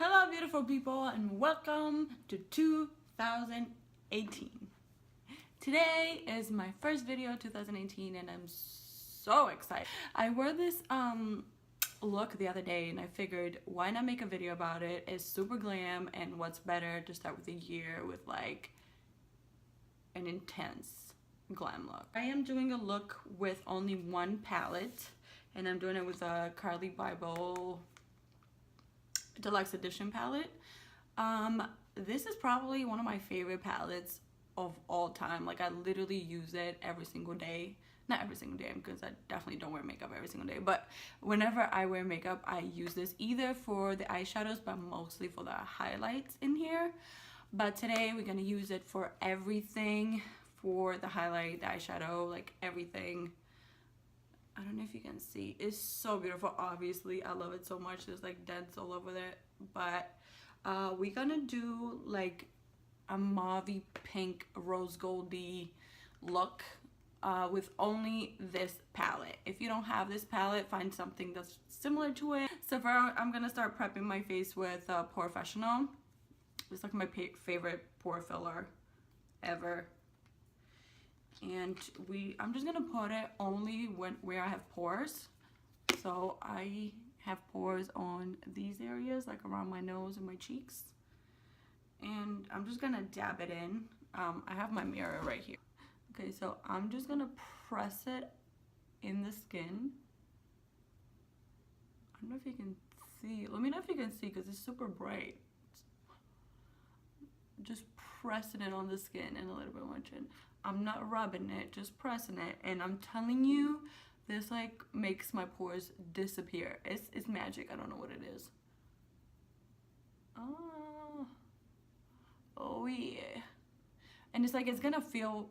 Hello beautiful people and welcome to 2018. Today is my first video 2018 and I'm so excited. I wore this look the other day and I figured why not make a video about it. It's super glam and what's better to start with the year with like an intense glam look. I am doing a look with only one palette and I'm doing it with a Carly Bible Deluxe Edition palette. This is probably one of my favorite palettes of all time. Like I literally use it every single day. Not every single day because I definitely don't wear makeup every single day, but whenever I wear makeup I use this either for the eyeshadows but mostly for the highlights in here. But today we're gonna use it for everything, for the highlight, the eyeshadow, like everything. I don't know if you can see. It's so beautiful. Obviously I love it so much. There's like dents all over it, but we're gonna do like a mauvey pink rose goldy look with only this palette. If you don't have this palette, find something that's similar to it. So for I'm gonna start prepping my face with pore fessional. It's like my favorite pore filler ever. And I'm just gonna put it only where I have pores. So I have pores on these areas, like around my nose and my cheeks. And I'm just gonna dab it in. I have my mirror right here. Okay, so I'm just gonna press it in the skin. I don't know if you can see. Let me know if you can see because it's super bright. Just pressing it on the skin and a little bit more chin. I'm not rubbing it, just pressing it, and I'm telling you, this like makes my pores disappear. It's magic. I don't know what it is. Oh yeah. And it's like it's gonna feel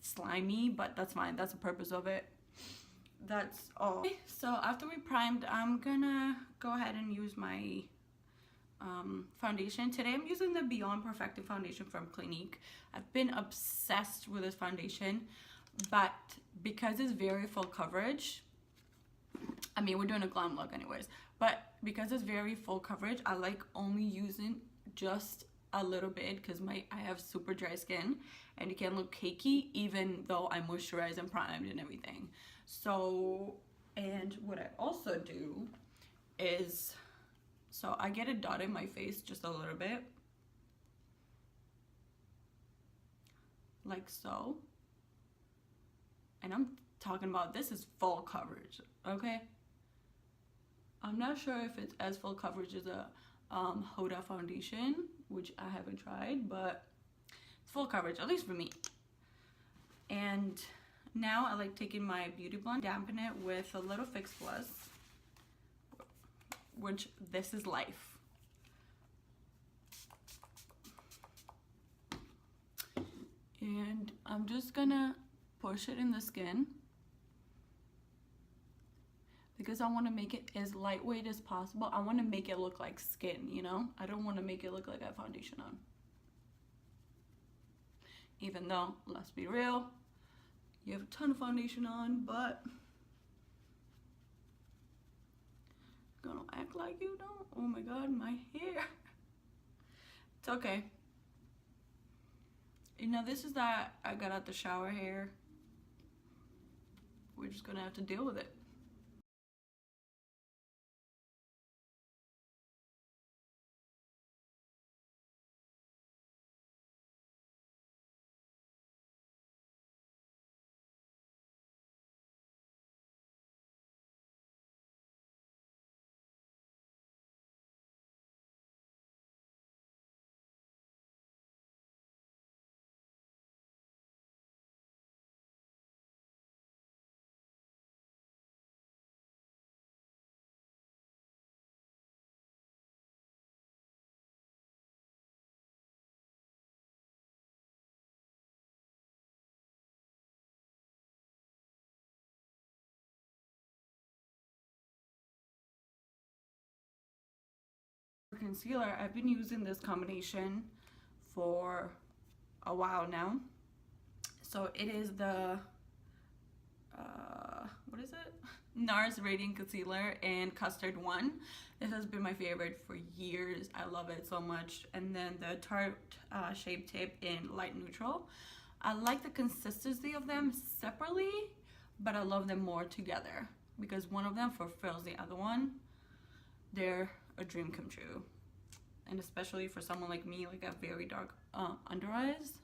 slimy, but that's fine. That's the purpose of it. That's all. Okay, so after we primed, I'm gonna go ahead and use my foundation. Today I'm using the Beyond Perfecting foundation from Clinique. I've been obsessed with this foundation, but because it's very full coverage, I mean we're doing a glam look anyways, but because it's very full coverage, I like only using just a little bit because I have super dry skin and it can look cakey even though I moisturize and primed and everything. So, and what I also do is, so I get a dot in my face just a little bit, like so. And I'm talking about this is full coverage, okay? I'm not sure if it's as full coverage as a Huda foundation, which I haven't tried, but it's full coverage, at least for me. And now I like taking my Beauty Blend, dampen it with a little Fix Plus, which this is life. And I'm just gonna push it in the skin because I want to make it as lightweight as possible. I want to make it look like skin, you know? I don't want to make it look like I have foundation on. Even though, let's be real, you have a ton of foundation on, but gonna act like you don't. Oh my god, my hair. It's okay. You know, this is that I got out the shower hair. We're just gonna have to deal with it. For concealer, I've been using this combination for a while now. So it is the what is it? NARS Radiant Concealer in Custard 1. This has been my favorite for years. I love it so much. And then the Tarte Shape Tape in Light Neutral. I like the consistency of them separately, but I love them more together because one of them fulfills the other one. They're a dream come true. And especially for someone like me, like a very dark under eyes.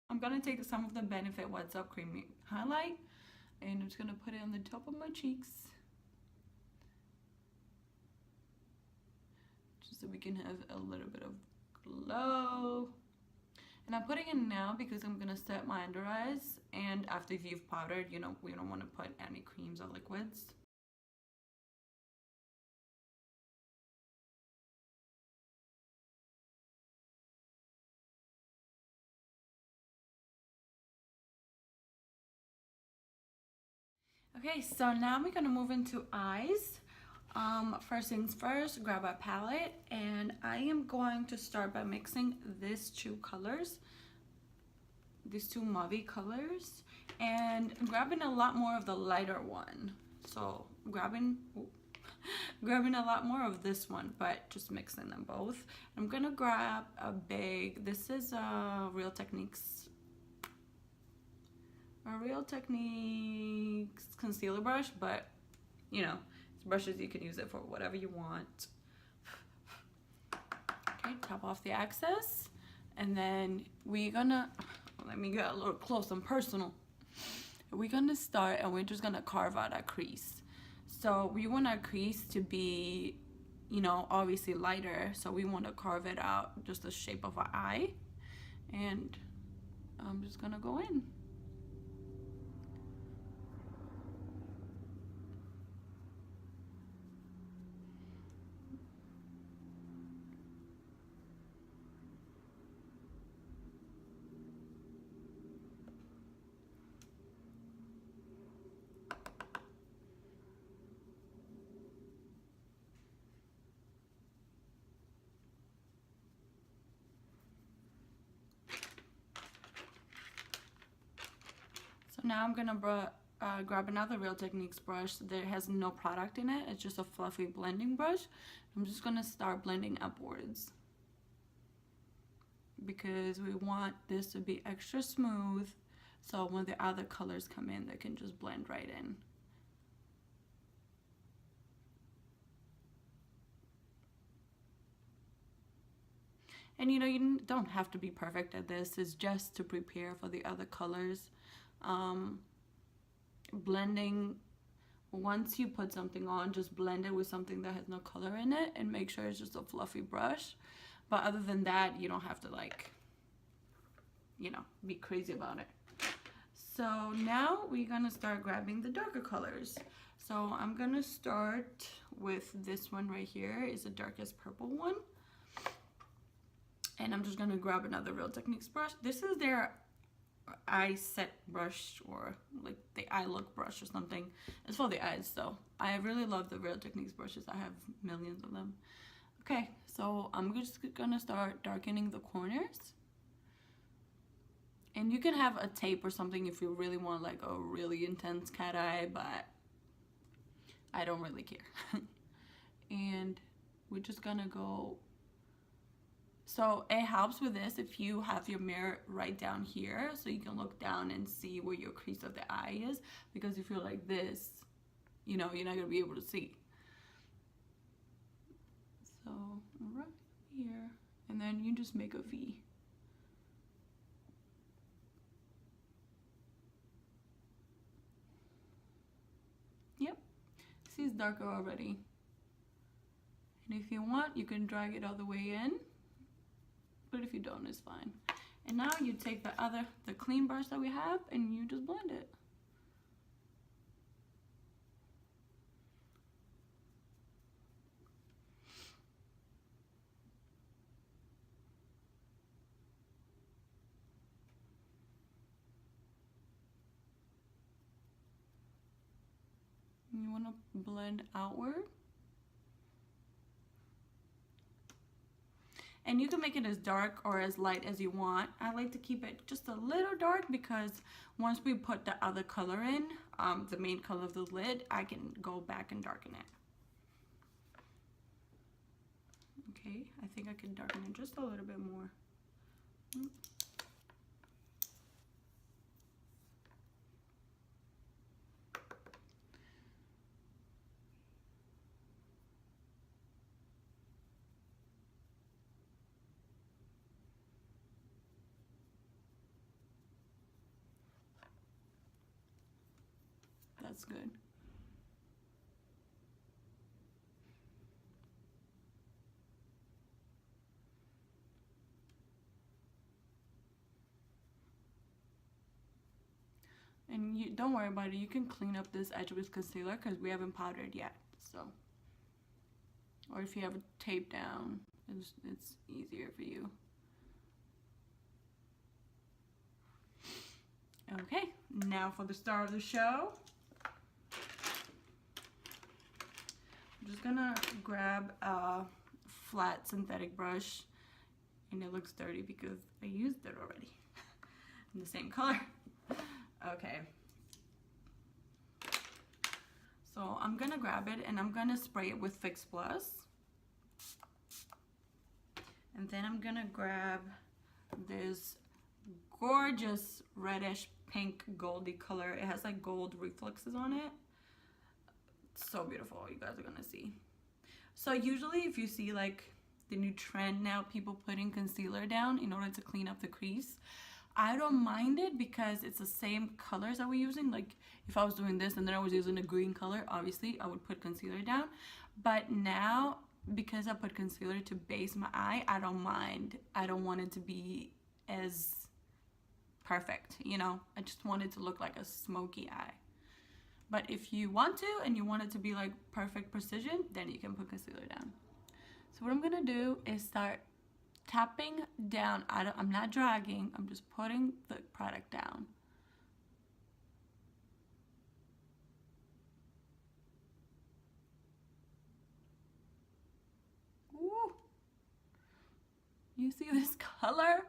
I'm gonna take some of the Benefit What's Up Creamy Highlight and I'm just gonna put it on the top of my cheeks. Just so we can have a little bit of glow. And I'm putting it now because I'm gonna set my under eyes, and after you've powdered, you know, we don't wanna put any creams or liquids. Okay, so now we're gonna move into eyes. First things first, grab a palette, and I am going to start by mixing these two colors, these two MAUVY colors, and grabbing a lot more of the lighter one. So grabbing a lot more of this one, but just mixing them both. I'm gonna grab a big, this is a Real Techniques concealer brush, but you know, it's brushes, you can use it for whatever you want. Okay, top off the excess, and then we're gonna, let me get a little close and personal. We're gonna start and we're just gonna carve out our crease. So we want our crease to be, you know, obviously lighter, so we want to carve it out just the shape of our eye, and I'm just gonna go in. So now I'm gonna grab another Real Techniques brush that has no product in it. It's just a fluffy blending brush. I'm just gonna start blending upwards because we want this to be extra smooth, so when the other colors come in, they can just blend right in. And you know, you don't have to be perfect at this. It's just to prepare for the other colors. Blending, once you put something on, just blend it with something that has no color in it and make sure it's just a fluffy brush. But other than that, you don't have to, like, you know, be crazy about it. So now we're gonna start grabbing the darker colors. So I'm gonna start with this one right here. It's the darkest purple one. And I'm just gonna grab another Real Techniques brush. This is their eye set brush, or like the eye look brush or something. It's for the eyes, so I really love the Real Techniques brushes. I have millions of them. Okay, so I'm just gonna start darkening the corners. And you can have a tape or something if you really want like a really intense cat eye, but I don't really care. And we're just gonna go. So it helps with this if you have your mirror right down here, so you can look down and see where your crease of the eye is, because if you're like this, you know, you're not gonna be able to see. So right here, and then you just make a V. Yep, see, it's darker already. And if you want, you can drag it all the way in, but if you don't, it's fine. And now you take the clean brush that we have and you just blend it. And you want to blend outward. And you can make it as dark or as light as you want. I like to keep it just a little dark because once we put the other color in, the main color of the lid, I can go back and darken it. Okay, I think I can darken it just a little bit more. That's good. And you don't worry about it, you can clean up this edge with concealer because we haven't powdered yet. So, or if you have it taped down, it's easier for you. Okay, now for the star of the show. I'm just gonna grab a flat synthetic brush, and it looks dirty because I used it already in the same color. Okay, so I'm gonna grab it and I'm gonna spray it with Fix Plus, and then I'm gonna grab this gorgeous reddish pink goldy color. It has like gold reflexes on it. So beautiful, you guys are gonna see. So usually if you see like the new trend now, people putting concealer down in order to clean up the crease, I don't mind it because it's the same colors that we're using. Like if I was doing this and then I was using a green color, obviously I would put concealer down. But now, because I put concealer to base my eye, I don't mind. I don't want it to be as perfect, you know? I just want it to look like a smoky eye. But if you want to and you want it to be like perfect precision, then you can put concealer down. So what I'm gonna do is start tapping down. I'm not dragging, I'm just putting the product down. Ooh. You see this color?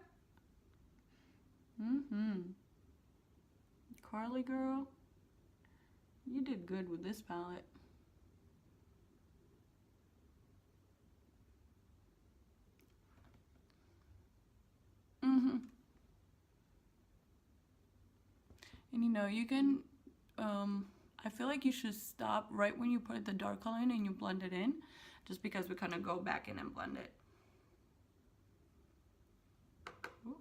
Carly girl, you did good with this palette. And you know, you can, I feel like you should stop right when you put the dark color in and you blend it in, just because we kind of go back in and blend it. Ooh.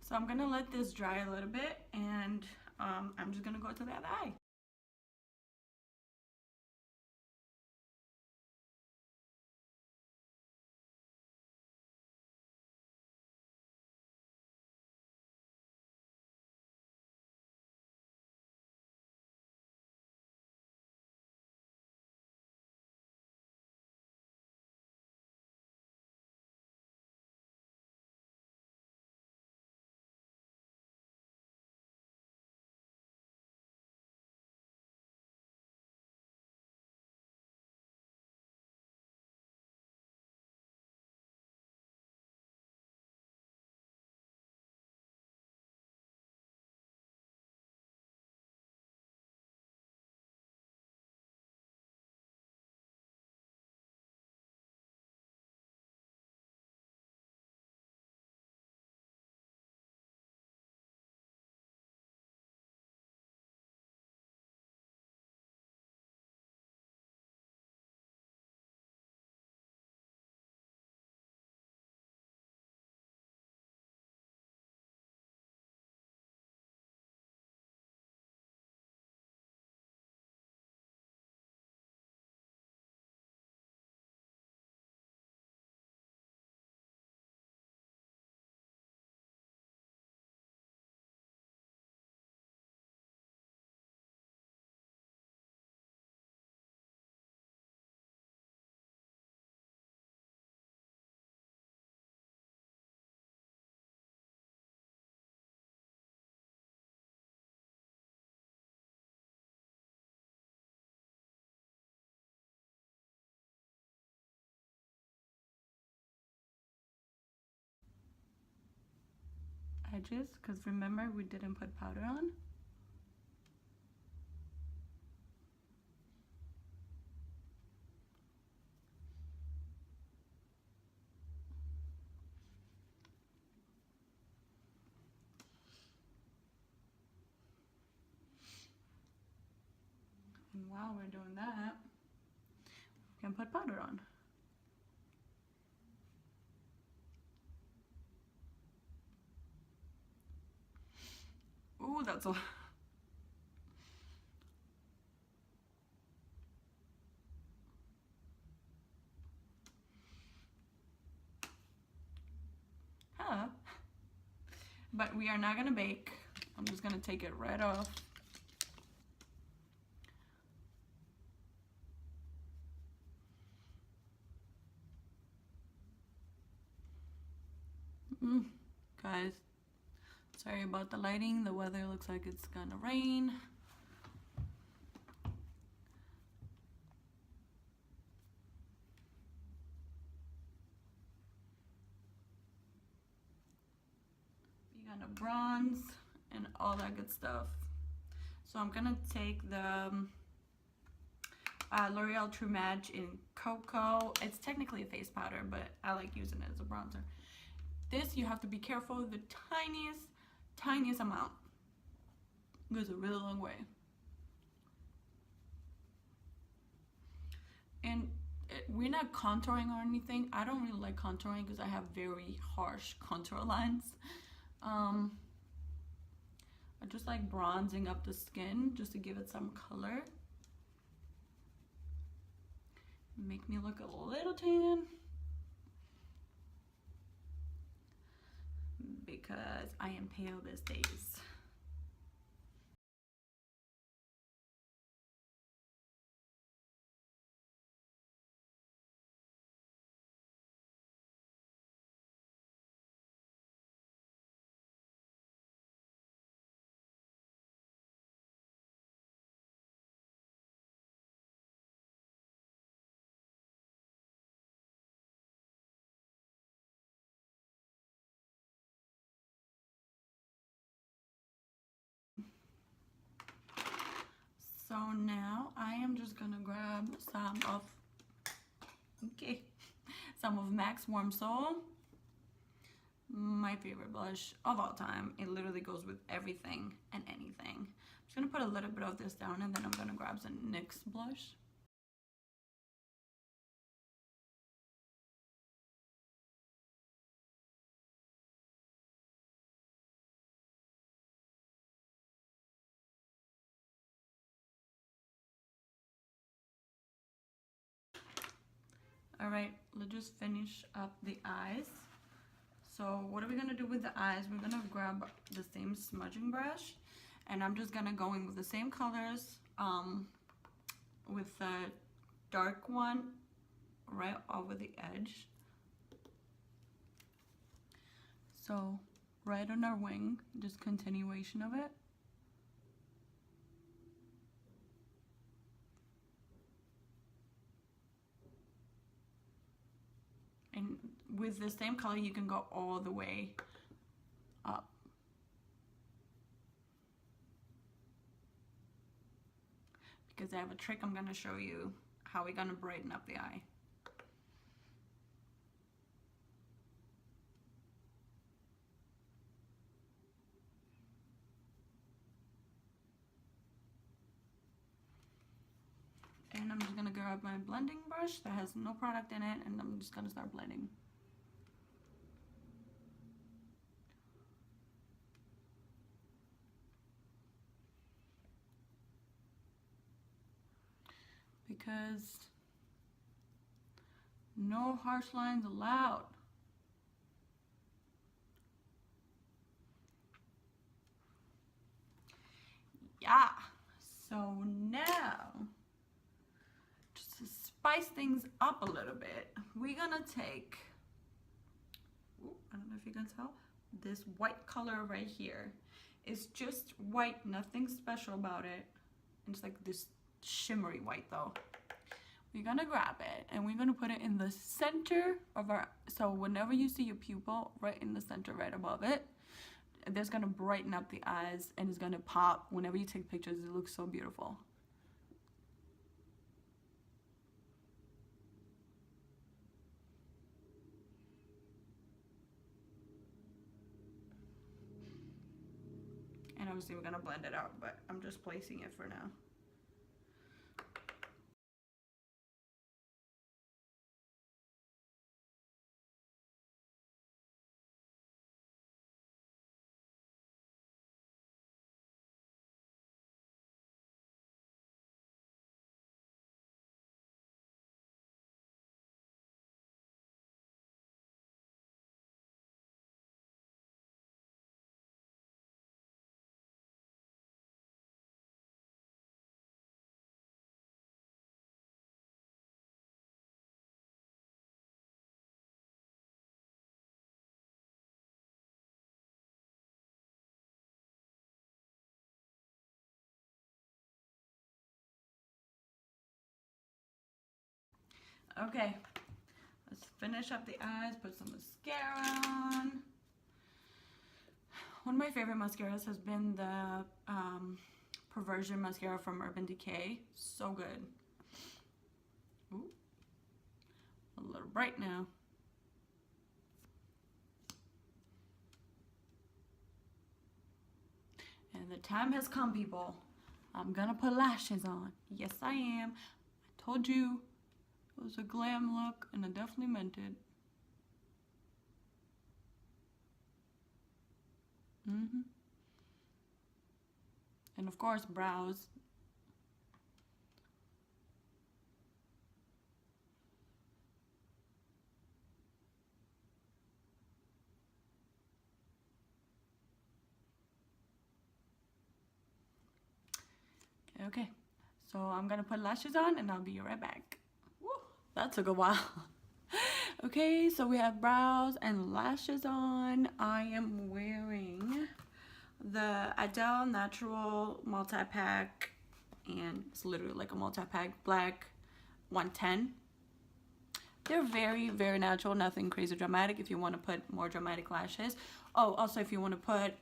So I'm gonna let this dry a little bit, and I'm just gonna go to the other eye. edges, because remember we didn't put powder on. And while we're doing that, we can put powder on. Ooh, that's a... Huh. But we are not gonna bake. I'm just gonna take it right off. Guys, sorry about the lighting. The weather looks like it's gonna rain. You got a bronze and all that good stuff. So I'm gonna take the L'Oreal True Match in Cocoa. It's technically a face powder, but I like using it as a bronzer. This, you have to be careful. The tiniest amount goes a really long way. And we're not contouring or anything. I don't really like contouring because I have very harsh contour lines. I just like bronzing up the skin just to give it some color. Make me look a little tan. Because I am pale these days. So now I am just gonna grab some of MAC's Warm Soul, my favorite blush of all time. It literally goes with everything and anything. I'm just gonna put a little bit of this down, and then I'm gonna grab some NYX blush. All right, let's just finish up the eyes. So what are we gonna do with the eyes? We're gonna grab the same smudging brush, and I'm just gonna go in with the same colors, with the dark one right over the edge. So right on our wing, just continuation of it. And with the same color, you can go all the way up. Because I have a trick I'm going to show you how we're going to brighten up the eye. And I'm just going to grab my blending brush that has no product in it, and I'm just going to start blending. Because no harsh lines allowed. Yeah, so now, just to spice things up a little bit, we're gonna take, I don't know if you can tell, this white color right here. It's just white, nothing special about it. It's like this shimmery white though. We're gonna grab it and we're gonna put it in the center of our, so whenever you see your pupil, right in the center, right above it, That's gonna brighten up the eyes and it's gonna pop whenever you take pictures. It looks so beautiful. And obviously we're gonna blend it out, but I'm just placing it for now. Okay, let's finish up the eyes, put some mascara on. One of my favorite mascaras has been the Perversion mascara from Urban Decay. So good. Ooh, a little bright now. And the time has come, people. I'm gonna put lashes on. Yes, I am. I told you it was a glam look, and I definitely meant it. And of course, brows. Okay, so I'm gonna put lashes on and I'll be right back. Woo, that took a while. Okay, so we have brows and lashes on. I am wearing the Adele Natural multi-pack, and it's literally like a multi-pack, black 110. They're very, very natural, nothing crazy dramatic if you want to put more dramatic lashes. Oh, also if you want to put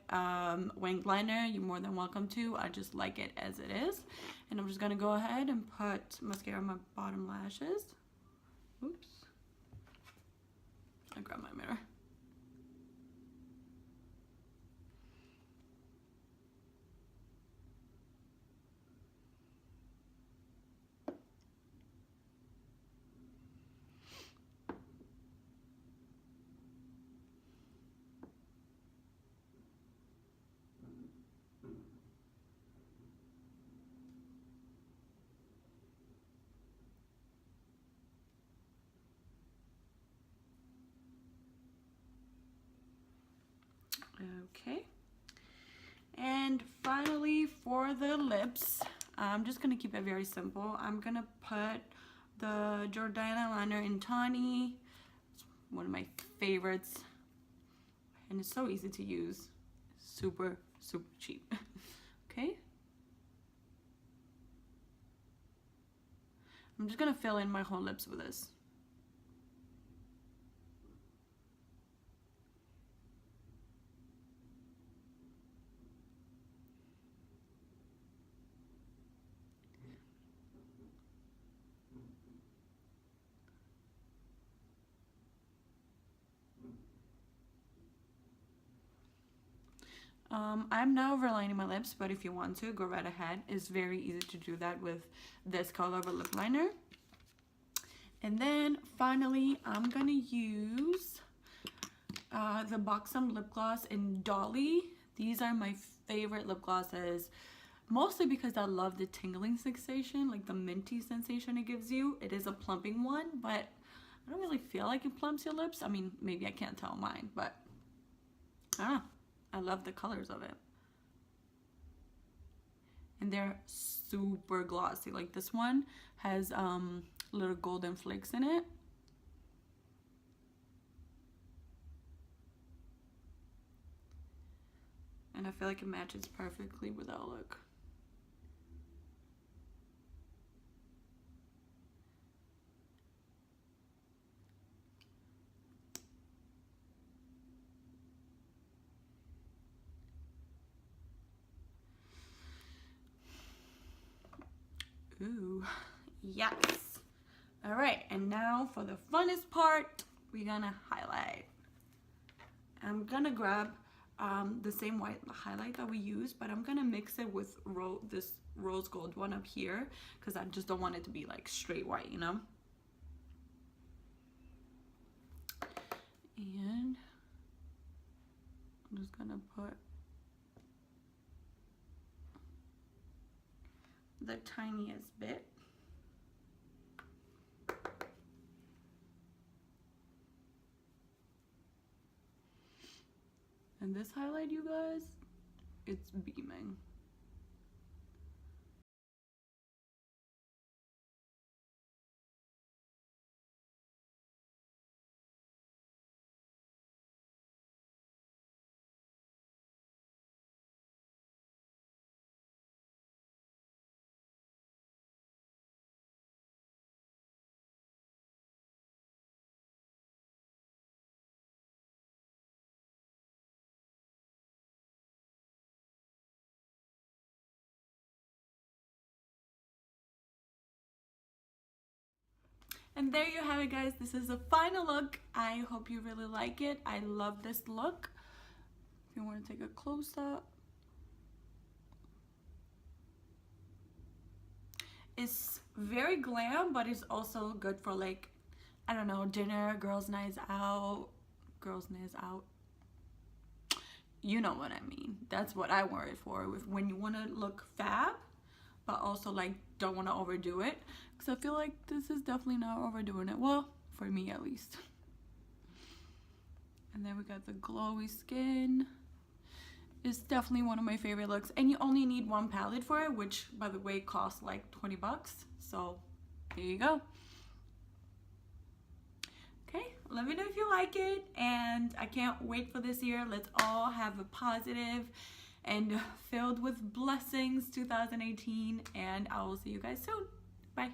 winged liner, you're more than welcome to. I just like it as it is. And I'm just going to go ahead and put mascara on my bottom lashes. Oops. I grabbed my mirror. Okay, and finally for the lips, I'm just gonna keep it very simple. I'm gonna put the Jordana liner in Tawny. It's one of my favorites, and it's so easy to use. Super, super cheap. Okay, I'm just gonna fill in my whole lips with this. I'm now overlining my lips, but if you want to, go right ahead. It's very easy to do that with this color of a lip liner. And then finally, I'm gonna use the Buxom lip gloss in Dolly. These are my favorite lip glosses, mostly because I love the tingling sensation, like the minty sensation it gives you. It is a plumping one, but I don't really feel like it plumps your lips. I mean, maybe I can't tell mine, but I don't know. I love the colors of it. And they're super glossy. Like this one has little golden flakes in it. And I feel like it matches perfectly with that look. Ooh, yes. All right, and now for the funnest part, we're gonna highlight. I'm gonna grab the same white highlight that we use, but I'm gonna mix it with this rose gold one up here because I just don't want it to be like straight white, you know? And I'm just gonna put the tiniest bit. And this highlight, you guys, it's beaming. And there you have it, guys. This is the final look. I hope you really like it. I love this look. If you want to take a close-up. It's very glam, but it's also good for, like, I don't know, dinner, girls' nights out. You know what I mean. That's what I wear it for. When you want to look fab, but also like don't want to overdo it. Because I feel like this is definitely not overdoing it. Well, for me at least. And then we got the glowy skin. It's definitely one of my favorite looks. And you only need one palette for it, which by the way costs like 20 bucks. So there you go. Okay, let me know if you like it, and I can't wait for this year. Let's all have a positive and filled with blessings 2018, and I will see you guys soon. Bye.